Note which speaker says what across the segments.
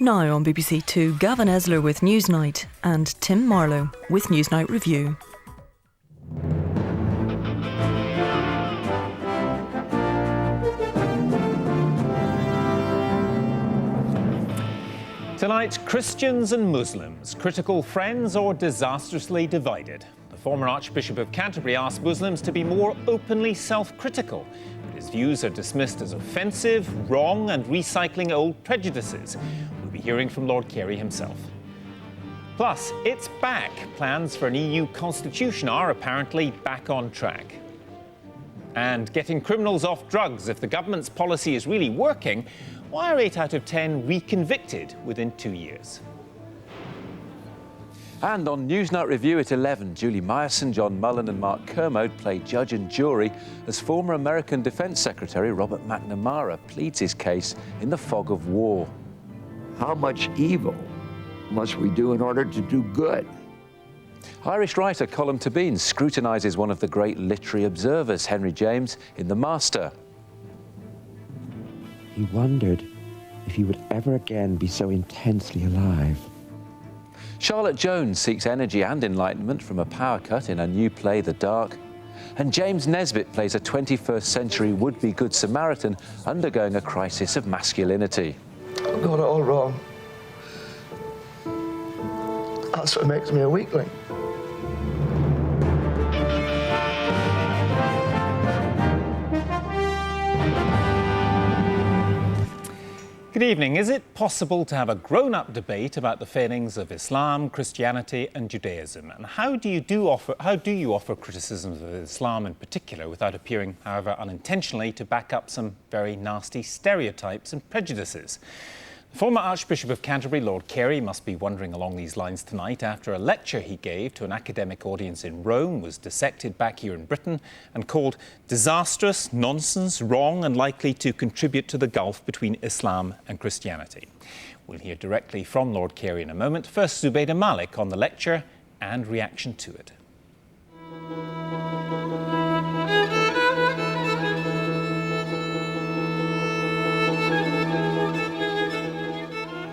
Speaker 1: Now on BBC Two, Gavin Esler with Newsnight and Tim Marlowe with Newsnight Review.
Speaker 2: Tonight, Christians and Muslims, critical friends or disastrously divided. The former Archbishop of Canterbury asked Muslims to be more openly self-critical, but his views are dismissed as offensive, wrong and recycling old prejudices. We'll be hearing from Lord Carey himself. Plus, it's back. Plans for an EU constitution are apparently back on track. And getting criminals off drugs, if the government's policy is really working, why are 8 out of 10 reconvicted within 2 years?
Speaker 3: And on Newsnight Review at 11, Julie Myerson, John Mullen and Mark Kermode play judge and jury as former American Defence Secretary Robert McNamara pleads his case in the fog of war.
Speaker 4: How much evil must we do in order to do good?
Speaker 3: Irish writer Colm Tóibín scrutinises one of the great literary observers, Henry James, in The Master.
Speaker 5: He wondered if he would ever again be so intensely alive.
Speaker 3: Charlotte Jones seeks energy and enlightenment from a power cut in her new play, The Dark. And James Nesbitt plays a 21st century would-be Good Samaritan undergoing a crisis of masculinity.
Speaker 6: I got it all wrong. That's what makes me a weakling.
Speaker 2: Good evening. Is it possible to have a grown-up debate about the failings of Islam, Christianity and Judaism? And how do you offer criticisms of Islam in particular without appearing, however unintentionally, to back up some very nasty stereotypes and prejudices? The former Archbishop of Canterbury, Lord Carey, must be wondering along these lines tonight after a lecture he gave to an academic audience in Rome was dissected back here in Britain and called disastrous, nonsense, wrong and likely to contribute to the gulf between Islam and Christianity. We'll hear directly from Lord Carey in a moment. First, Zubaydah Malik on the lecture and reaction to it.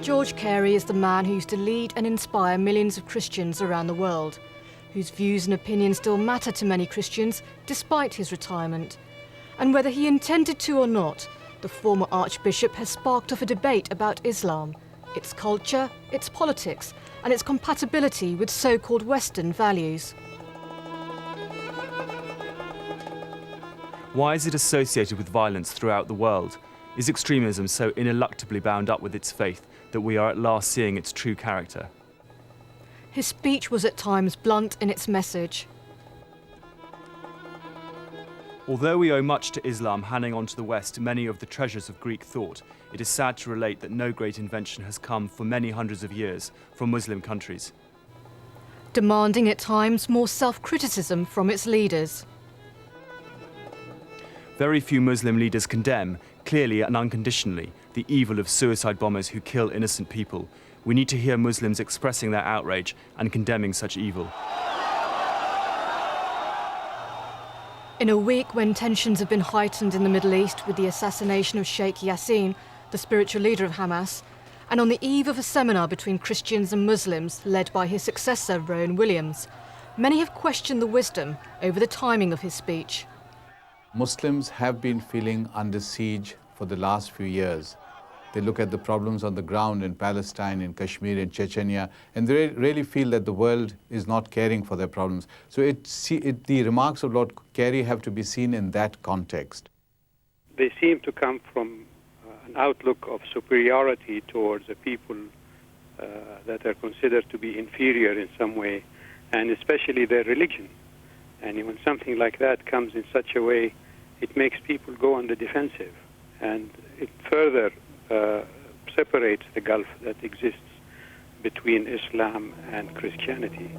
Speaker 7: George Carey is the man who used to lead and inspire millions of Christians around the world, whose views and opinions still matter to many Christians despite his retirement. And whether he intended to or not, the former Archbishop has sparked off a debate about Islam, its culture, its politics, and its compatibility with so-called Western values.
Speaker 8: Why is it associated with violence throughout the world? Is extremism so ineluctably bound up with its faith that we are at last seeing its true character?
Speaker 7: His speech was at times blunt in its message.
Speaker 8: Although we owe much to Islam handing on to the West many of the treasures of Greek thought, it is sad to relate that no great invention has come for many hundreds of years from Muslim countries.
Speaker 7: Demanding at times more self-criticism from its leaders.
Speaker 8: Very few Muslim leaders condemn, clearly and unconditionally, the evil of suicide bombers who kill innocent people. We need to hear Muslims expressing their outrage and condemning such evil.
Speaker 7: In a week when tensions have been heightened in the Middle East with the assassination of Sheikh Yassin, the spiritual leader of Hamas, and on the eve of a seminar between Christians and Muslims led by his successor, Rowan Williams, many have questioned the wisdom over the timing of his speech.
Speaker 9: Muslims have been feeling under siege for the last few years. They look at the problems on the ground in Palestine, in Kashmir, in Chechnya, and they really feel that the world is not caring for their problems. So the remarks of Lord Carey have to be seen in that context.
Speaker 10: They seem to come from an outlook of superiority towards a people that are considered to be inferior in some way, and especially their religion. And when something like that comes in such a way, it makes people go on the defensive, and it further separates the gulf that exists between Islam and Christianity.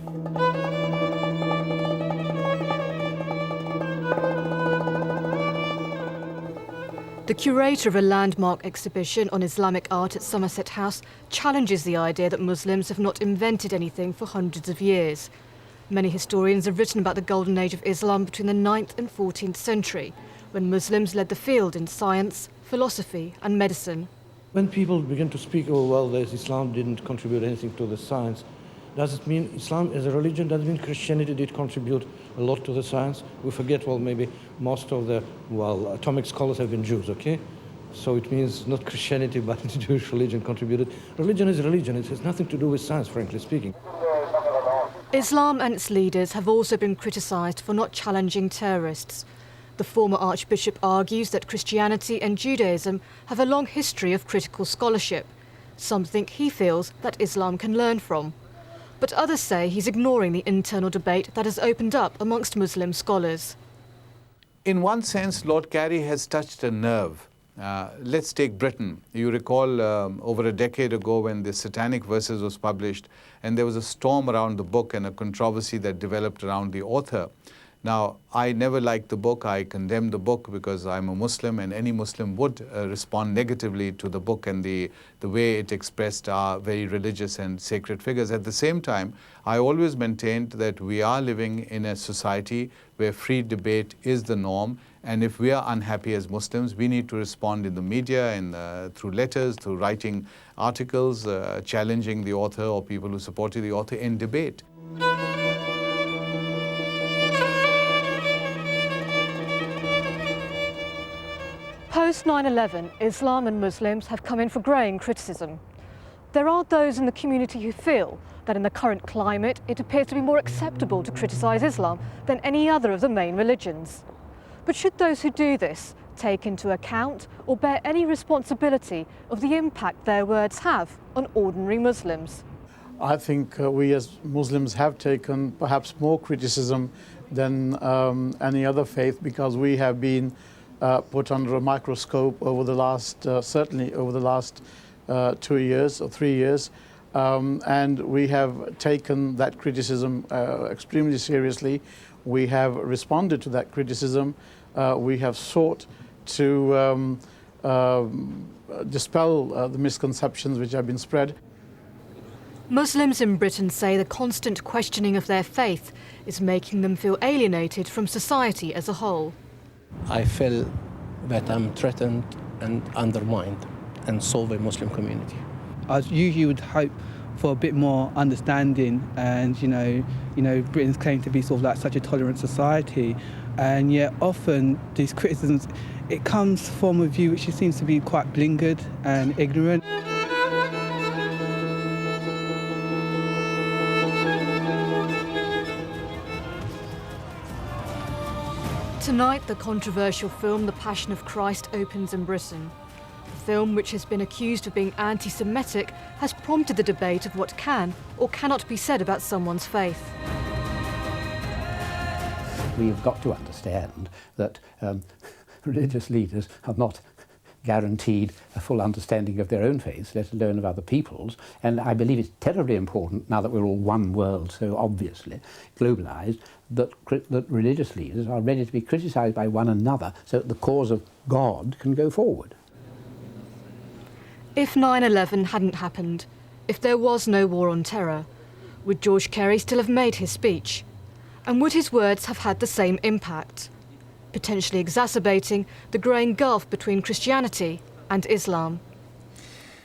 Speaker 7: The curator of a landmark exhibition on Islamic art at Somerset House challenges the idea that Muslims have not invented anything for hundreds of years. Many historians have written about the golden age of Islam between the 9th and 14th century, when Muslims led the field in science, philosophy and medicine.
Speaker 11: When people begin to speak, oh, well, Islam didn't contribute anything to the science, does it mean Islam as a religion? Does it mean Christianity did contribute a lot to the science? We forget, well, maybe most of the, well, atomic scholars have been Jews, okay? So it means not Christianity, but the Jewish religion contributed. Religion is religion. It has nothing to do with science, frankly speaking.
Speaker 7: Islam and its leaders have also been criticised for not challenging terrorists. The former archbishop argues that Christianity and Judaism have a long history of critical scholarship, something he feels that Islam can learn from. But others say he's ignoring the internal debate that has opened up amongst Muslim scholars.
Speaker 9: In one sense, Lord Carey has touched a nerve. Let's take Britain. You recall over a decade ago when the Satanic Verses was published, and there was a storm around the book and a controversy that developed around the author. Now, I never liked the book. I condemned the book because I'm a Muslim, and any Muslim would respond negatively to the book and the way it expressed our very religious and sacred figures. At the same time, I always maintained that we are living in a society where free debate is the norm, and if we are unhappy as Muslims, we need to respond in the media and through letters, through writing articles, challenging the author or people who supported the author in debate.
Speaker 7: Post 9/11, Islam and Muslims have come in for growing criticism. There are those in the community who feel that in the current climate, it appears to be more acceptable to criticise Islam than any other of the main religions. But should those who do this take into account or bear any responsibility of the impact their words have on ordinary Muslims?
Speaker 12: I think we as Muslims have taken perhaps more criticism than any other faith, because we have been put under a microscope over the last, certainly over the last 2 years or 3 years. And we have taken that criticism extremely seriously. We have responded to that criticism. We have sought to dispel the misconceptions which have been spread.
Speaker 7: Muslims in Britain say the constant questioning of their faith is making them feel alienated from society as a whole.
Speaker 13: I feel that I'm threatened and undermined, and so the Muslim community.
Speaker 14: I usually would hope for a bit more understanding, and you know, Britain's claimed to be sort of like such a tolerant society, and yet often these criticisms, it comes from a view which seems to be quite blinkered and ignorant.
Speaker 7: Tonight, the controversial film The Passion of Christ opens in Britain. The film, which has been accused of being anti-Semitic, has prompted the debate of what can or cannot be said about someone's faith.
Speaker 15: We've got to understand that religious leaders are not guaranteed a full understanding of their own faiths, let alone of other people's. And I believe it's terribly important, now that we're all one world, so obviously globalised, that religious leaders are ready to be criticised by one another so that the cause of God can go forward.
Speaker 7: If 9/11 hadn't happened, if there was no war on terror, would George Carey still have made his speech? And would his words have had the same impact, potentially exacerbating the growing gulf between Christianity and Islam?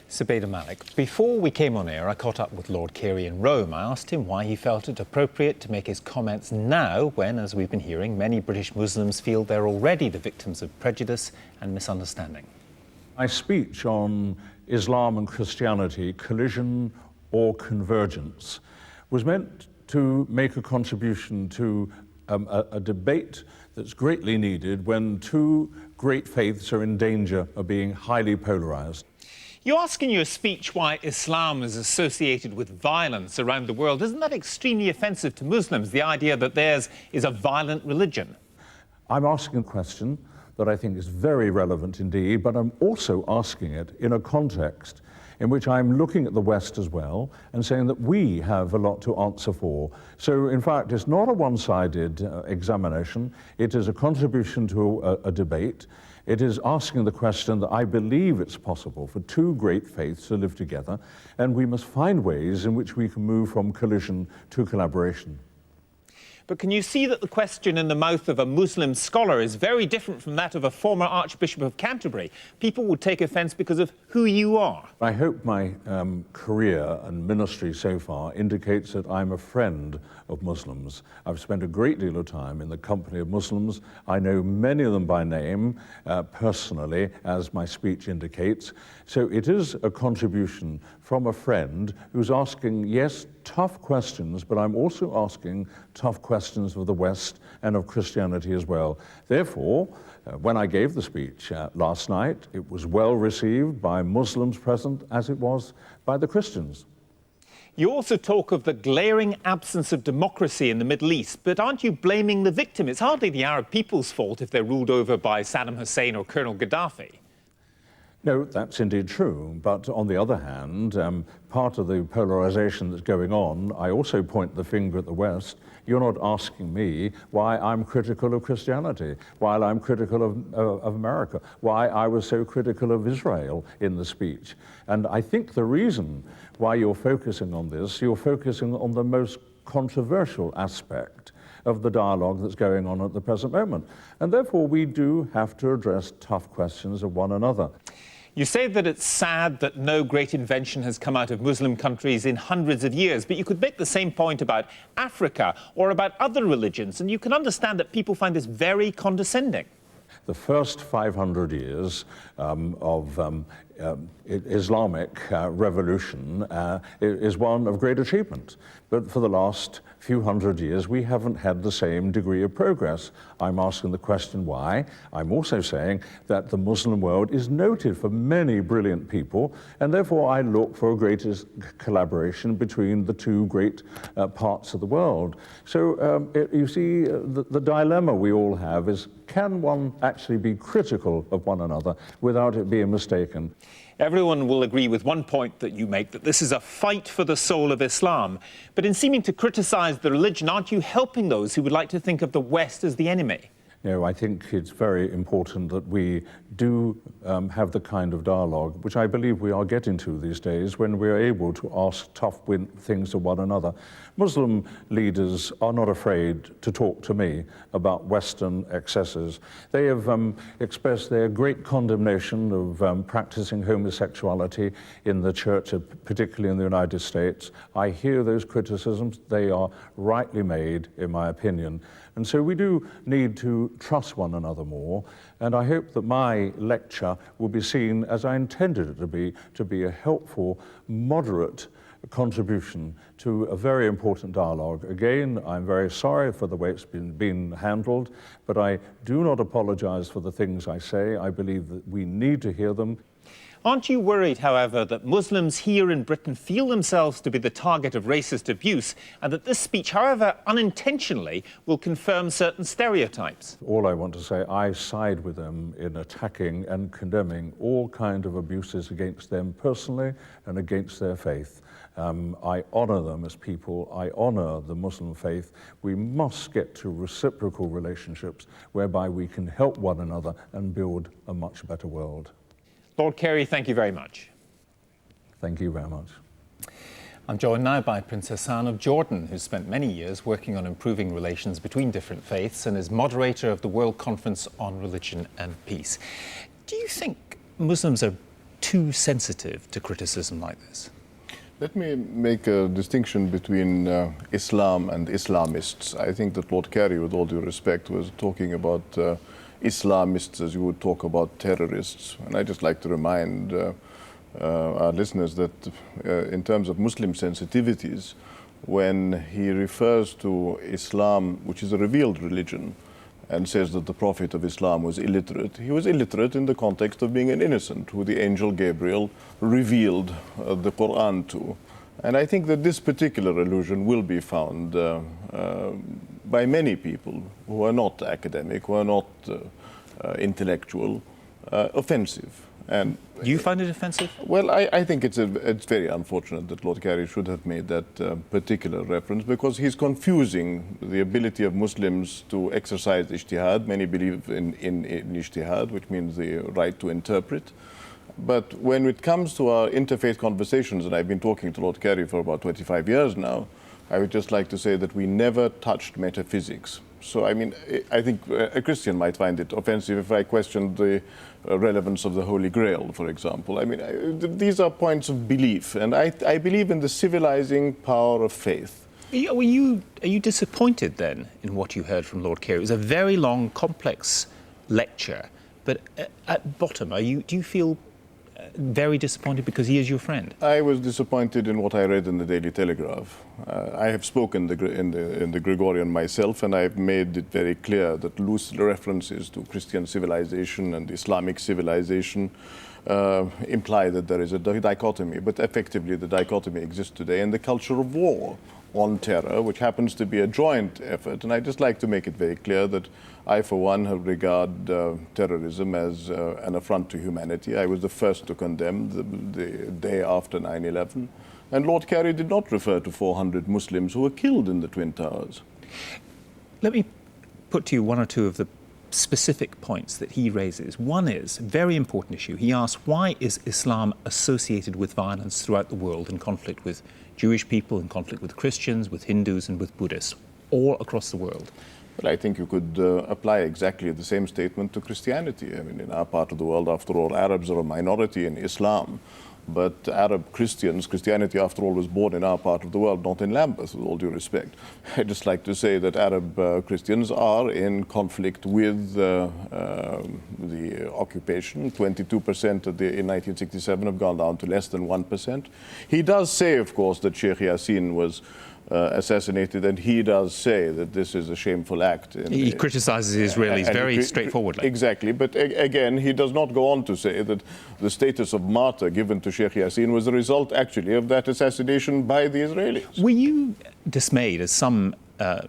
Speaker 2: Zubaida Malik, before we came on air, I caught up with Lord Carey in Rome. I asked him why he felt it appropriate to make his comments now when, as we've been hearing, many British Muslims feel they're already the victims of prejudice and misunderstanding.
Speaker 16: My speech on Islam and Christianity, collision or convergence, was meant to make a contribution to a debate that's greatly needed when two great faiths are in danger of being highly polarized.
Speaker 2: You ask in your speech why Islam is associated with violence around the world. Isn't that extremely offensive to Muslims, the idea that theirs is a violent religion?
Speaker 16: I'm asking a question that I think is very relevant indeed, but I'm also asking it in a context in which I'm looking at the West as well and saying that we have a lot to answer for. So, in fact, it's not a one-sided examination. It is a contribution to a debate. It is asking the question that I believe it's possible for two great faiths to live together, and we must find ways in which we can move from collision to collaboration.
Speaker 2: But can you see that the question in the mouth of a Muslim scholar is very different from that of a former Archbishop of Canterbury? People would take offence because of who you are.
Speaker 16: I hope my career and ministry so far indicates that I'm a friend of Muslims. I've spent a great deal of time in the company of Muslims. I know many of them by name, personally, as my speech indicates. So it is a contribution from a friend who's asking, yes, tough questions, but I'm also asking tough questions of the West and of Christianity as well. Therefore, when I gave the speech last night, it was well received by Muslims present as it was by the Christians.
Speaker 2: You also talk of the glaring absence of democracy in the Middle East, but aren't you blaming the victim? It's hardly the Arab people's fault if they're ruled over by Saddam Hussein or Colonel Gaddafi.
Speaker 16: No, that's indeed true. But on the other hand, part of the polarization that's going on, I also point the finger at the West. You're not asking me why I'm critical of Christianity, why I'm critical of America, why I was so critical of Israel in the speech. And I think the reason why you're focusing on this, you're focusing on the most controversial aspect of the dialogue that's going on at the present moment. And therefore, we do have to address tough questions of one another.
Speaker 2: You say that it's sad that no great invention has come out of Muslim countries in hundreds of years, but you could make the same point about Africa or about other religions, and you can understand that people find this very condescending.
Speaker 16: The first 500 years of Islamic revolution is one of great achievement. But for the last few hundred years, we haven't had the same degree of progress. I'm asking the question why. I'm also saying that the Muslim world is noted for many brilliant people, and therefore I look for a greater collaboration between the two great parts of the world. So you see, the dilemma we all have is, can one actually be critical of one another without it being mistaken?
Speaker 2: Everyone will agree with one point that you make, that this is a fight for the soul of Islam. But in seeming to criticize the religion, aren't you helping those who would like to think of the West as the enemy?
Speaker 16: No, I think it's very important that we do have the kind of dialogue which I believe we are getting to these days, when we're able to ask tough things to one another. Muslim leaders are not afraid to talk to me about Western excesses. They have expressed their great condemnation of practicing homosexuality in the church, particularly in the United States. I hear those criticisms. They are rightly made, in my opinion. And so we do need to trust one another more, and I hope that my lecture will be seen, as I intended it to be a helpful, moderate contribution to a very important dialogue. Again, I'm very sorry for the way it's been handled, but I do not apologize for the things I say. I believe that we need to hear them.
Speaker 2: Aren't you worried, however, that Muslims here in Britain feel themselves to be the target of racist abuse, and that this speech, however unintentionally, will confirm certain stereotypes?
Speaker 16: All I want to say, I side with them in attacking and condemning all kinds of abuses against them personally and against their faith. I honour them as people. I honour the Muslim faith. We must get to reciprocal relationships whereby we can help one another and build a much better world.
Speaker 2: Lord Carey, thank you very much.
Speaker 16: Thank you very much.
Speaker 2: I'm joined now by Prince Hassan of Jordan, who's spent many years working on improving relations between different faiths and is moderator of the World Conference on Religion and Peace. Do you think Muslims are too sensitive to criticism like this?
Speaker 17: Let me make a distinction between Islam and Islamists. I think that Lord Carey, with all due respect, was talking about Islamists as you would talk about terrorists. And I'd just like to remind our listeners that in terms of Muslim sensitivities, when he refers to Islam, which is a revealed religion, and says that the Prophet of Islam was illiterate, he was illiterate in the context of being an innocent, who the angel Gabriel revealed the Quran to. And I think that this particular allusion will be found by many people who are not academic, who are not intellectual, offensive. And
Speaker 2: you find it offensive?
Speaker 17: Well, I think it's very unfortunate that Lord Carey should have made that particular reference, because he's confusing the ability of Muslims to exercise ijtihad. Many believe in ijtihad, which means the right to interpret. But when it comes to our interfaith conversations, and I've been talking to Lord Carey for about 25 years now, I would just like to say that we never touched metaphysics. So, I mean, I think a Christian might find it offensive if I questioned the relevance of the Holy Grail, for example. I mean, these are points of belief, and I believe in the civilizing power of faith.
Speaker 2: Are you disappointed then in what you heard from Lord Carey? It was a very long, complex lecture, but at bottom, do you feel very disappointed because he is your friend?
Speaker 17: I was disappointed in what I read in the Daily Telegraph. I have spoken in the Gregorian myself, and I have made it very clear that loose references to Christian civilization and Islamic civilization imply that there is a dichotomy, but effectively the dichotomy exists today in the culture of war on terror, which happens to be a joint effort. And I'd just like to make it very clear that I, for one, have regard terrorism as an affront to humanity. I was the first to condemn the day after 9/11. And Lord Carey did not refer to 400 Muslims who were killed in the Twin Towers.
Speaker 2: Let me put to you one or two of the specific points that he raises. One is a very important issue. He asks, why is Islam associated with violence throughout the world, in conflict with Jewish people, in conflict with Christians, with Hindus and with Buddhists, all across the world?
Speaker 17: Well, I think you could apply exactly the same statement to Christianity. I mean, in our part of the world, after all, Arabs are a minority in Islam. But Arab Christians, Christianity, after all, was born in our part of the world, not in Lambeth, with all due respect. I'd just like to say that Arab Christians are in conflict with the occupation. 22% in 1967 have gone down to less than 1%. He does say, of course, that Sheikh Yassin was assassinated, and he does say that this is a shameful act.
Speaker 2: He criticises the Israelis very straightforwardly.
Speaker 17: Exactly, but again, he does not go on to say that the status of martyr given to Sheikh Yassin was the result, actually, of that assassination by the Israelis.
Speaker 2: Were you dismayed, as some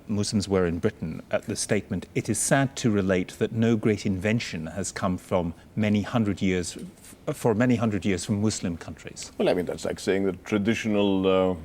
Speaker 2: Muslims were in Britain, at the statement, "It is sad to relate that no great invention has come from many hundred years from Muslim countries"?
Speaker 17: Well, I mean, that's like saying that traditional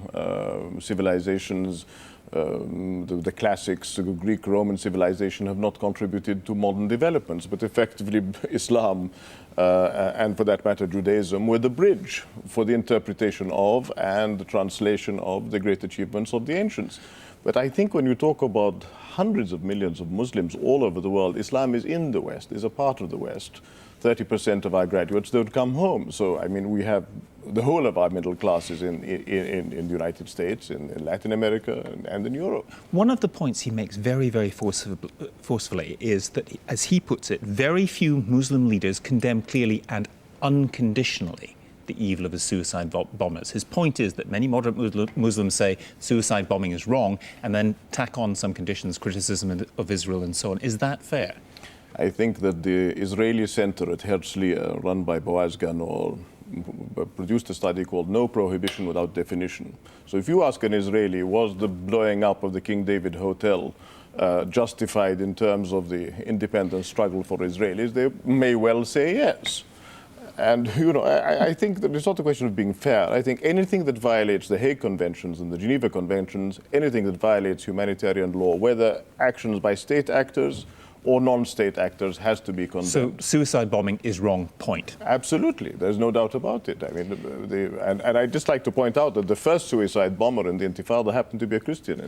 Speaker 17: civilizations, the classics, the Greek, Roman civilization, have not contributed to modern developments, but effectively Islam, and for that matter Judaism, were the bridge for the interpretation of and the translation of the great achievements of the ancients. But I think when you talk about hundreds of millions of Muslims all over the world, Islam is in the West, is a part of the West. 30% of our graduates don't come home. So, I mean, we have the whole of our middle classes in the United States, in Latin America, and in Europe.
Speaker 2: One of the points he makes very, very forcefully is that, as he puts it, very few Muslim leaders condemn clearly and unconditionally the evil of the suicide bombers. His point is that many moderate Muslims say suicide bombing is wrong and then tack on some conditions, criticism of Israel and so on. Is that fair?
Speaker 17: I think that the Israeli center at Herzliya, run by Boaz Ganor, produced a study called No Prohibition Without Definition. So if you ask an Israeli, was the blowing up of the King David Hotel justified in terms of the independence struggle for Israelis, they may well say yes. And, you know, I think that it's not a question of being fair. I think anything that violates the Hague Conventions and the Geneva Conventions, anything that violates humanitarian law, whether actions by state actors or non-state actors, has to be condemned.
Speaker 2: So suicide bombing is wrong, point?
Speaker 17: Absolutely. There's no doubt about it. I mean, and I'd just like to point out that the first suicide bomber in the Intifada happened to be a Christian.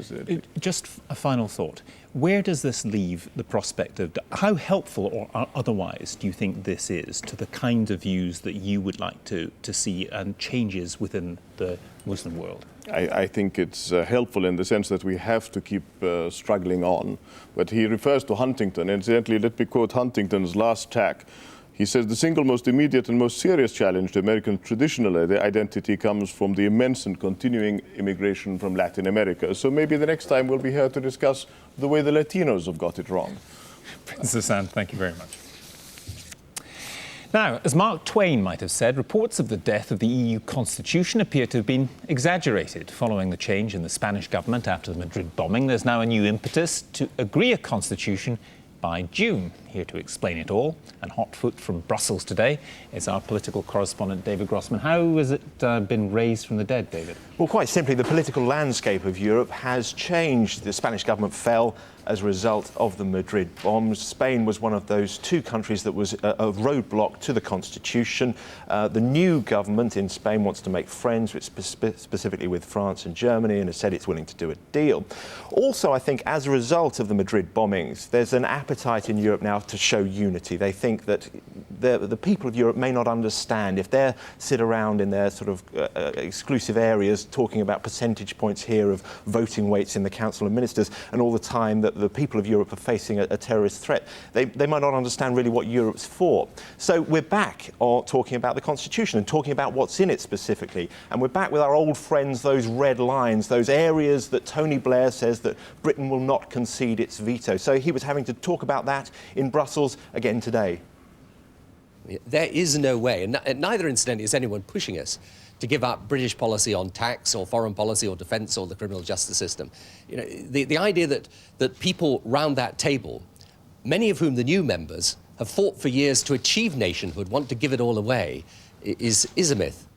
Speaker 2: Just a final thought. Where does this leave the prospect of, how helpful or otherwise do you think this is to the kind of views that you would like to see and changes within the Muslim world?
Speaker 17: I think it's helpful in the sense that we have to keep struggling on. But he refers to Huntington. Incidentally, let me quote Huntington's last tack. He says, "The single most immediate and most serious challenge to American traditional identity comes from the immense and continuing immigration from Latin America." So maybe the next time we'll be here to discuss the way the Latinos have got it wrong.
Speaker 2: Prince Hassan, thank you very much. Now, as Mark Twain might have said, reports of the death of the EU constitution appear to have been exaggerated. Following the change in the Spanish government after the Madrid bombing, there's now a new impetus to agree a constitution by June. Here to explain it all, and hot foot from Brussels today, is our political correspondent David Grossman. How has it been raised from the dead, David?
Speaker 18: Well, quite simply, the political landscape of Europe has changed. The Spanish government fell as a result of the Madrid bombs. Spain was one of those two countries that was a roadblock to the constitution. The new government in Spain wants to make friends, specifically with France and Germany, and has said it's willing to do a deal. Also, I think as a result of the Madrid bombings, there's an appetite in Europe now to show unity. They think that the people of Europe may not understand if they sit around in their sort of exclusive areas talking about percentage points here of voting weights in the Council of Ministers, and all the time that the people of Europe are facing a terrorist threat. They might not understand really what Europe's for. So we're back talking about the Constitution and talking about what's in it specifically. And we're back with our old friends, those red lines, those areas that Tony Blair says that Britain will not concede its veto. So he was having to talk about that in Brussels again today.
Speaker 19: There is no way, and neither incidentally is anyone pushing us to give up British policy on tax or foreign policy or defence or the criminal justice system. You know, the idea that people round that table, many of whom the new members have fought for years to achieve nationhood, want to give it all away, is a myth.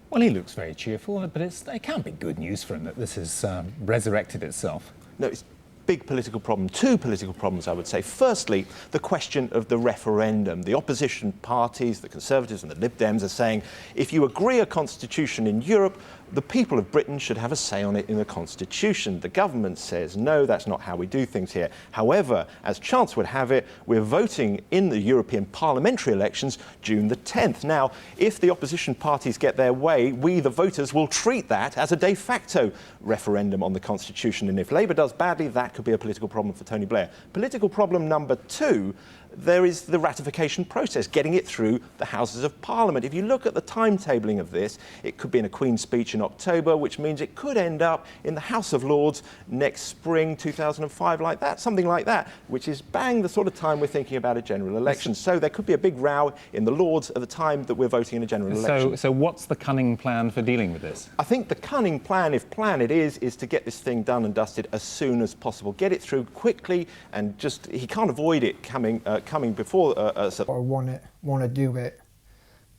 Speaker 2: Well, he looks very cheerful, but it can't be good news for him that this has resurrected itself.
Speaker 18: No, it's big political problem. Two political problems, I would say. Firstly, the question of the referendum. The opposition parties, the Conservatives and the Lib Dems, are saying if you agree a constitution in Europe, the people of Britain should have a say on it in the constitution. The government says, no, that's not how we do things here. However, as chance would have it, we're voting in the European parliamentary elections June the 10th. Now, if the opposition parties get their way, we, the voters, will treat that as a de facto referendum on the constitution. And if Labour does badly, that could be a political problem for Tony Blair. Political problem number two, there is the ratification process, getting it through the Houses of Parliament. If you look at the timetabling of this, it could be in a Queen's speech in October, which means it could end up in the House of Lords next spring, 2005, like that, something like that, which is bang the sort of time we're thinking about a general election. So there could be a big row in the Lords at the time that we're voting in a general election.
Speaker 2: So what's the cunning plan for dealing with this?
Speaker 18: I think the cunning plan, if plan it is to get this thing done and dusted as soon as possible. Get it through quickly, and just, he can't avoid it coming before.
Speaker 20: I want to do it.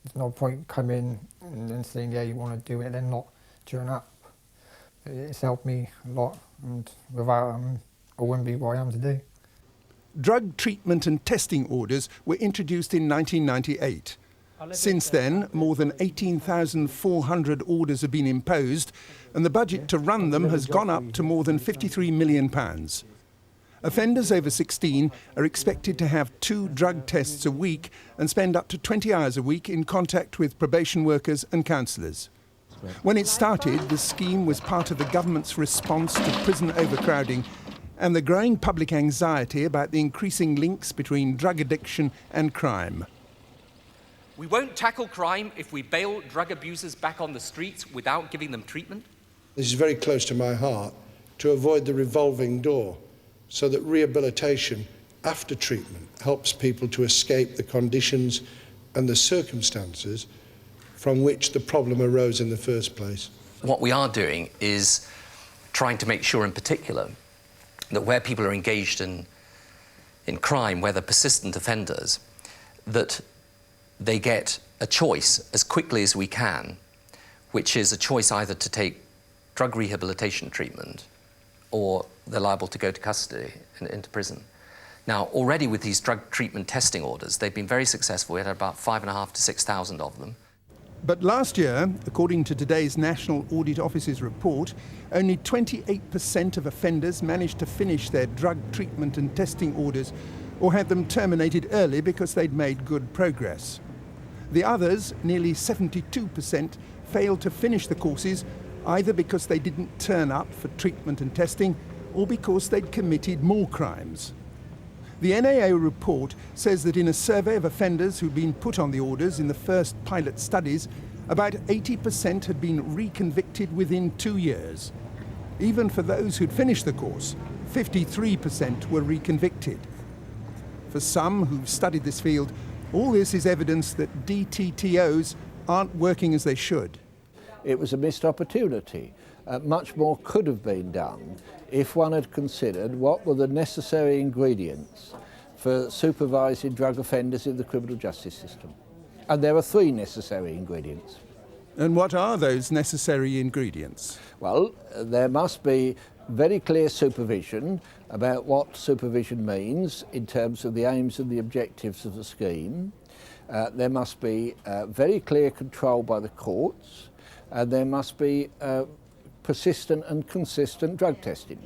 Speaker 20: There's no point coming and then saying, yeah, you want to do it, then not turn up. It's helped me a lot, and without him, I wouldn't be where I am today.
Speaker 21: Drug treatment and testing orders were introduced in 1998. Since then, more than 18,400 orders have been imposed, and the budget to run them has gone up to more than £53 million. Offenders over 16 are expected to have 2 drug tests a week and spend up to 20 hours a week in contact with probation workers and counsellors. When it started, the scheme was part of the government's response to prison overcrowding and the growing public anxiety about the increasing links between drug addiction and crime.
Speaker 22: We won't tackle crime if we bail drug abusers back on the streets without giving them treatment.
Speaker 23: This is very close to my heart, to avoid the revolving door, so that rehabilitation after treatment helps people to escape the conditions and the circumstances from which the problem arose in the first place.
Speaker 19: What we are doing is trying to make sure in particular that where people are engaged in crime, where they're persistent offenders, that they get a choice as quickly as we can, which is a choice either to take drug rehabilitation treatment or they're liable to go to custody and into prison. Now, already with these drug treatment testing orders, they've been very successful. We had about 5,500 to 6,000 of them.
Speaker 21: But last year, according to today's National Audit Office's report, only 28% of offenders managed to finish their drug treatment and testing orders or had them terminated early because they'd made good progress. The others, nearly 72%, failed to finish the courses either because they didn't turn up for treatment and testing or because they'd committed more crimes. The NAA report says that in a survey of offenders who'd been put on the orders in the first pilot studies, about 80% had been reconvicted within 2 years. Even for those who'd finished the course, 53% were reconvicted. For some who've studied this field, all this is evidence that DTTOs aren't working as they should.
Speaker 24: It was a missed opportunity. Much more could have been done if one had considered what were the necessary ingredients for supervising drug offenders in the criminal justice system. And there are 3 necessary ingredients.
Speaker 21: And what are those necessary ingredients?
Speaker 24: Well, there must be very clear supervision about what supervision means in terms of the aims and the objectives of the scheme. There must be very clear control by the courts, and there must be persistent and consistent drug testing.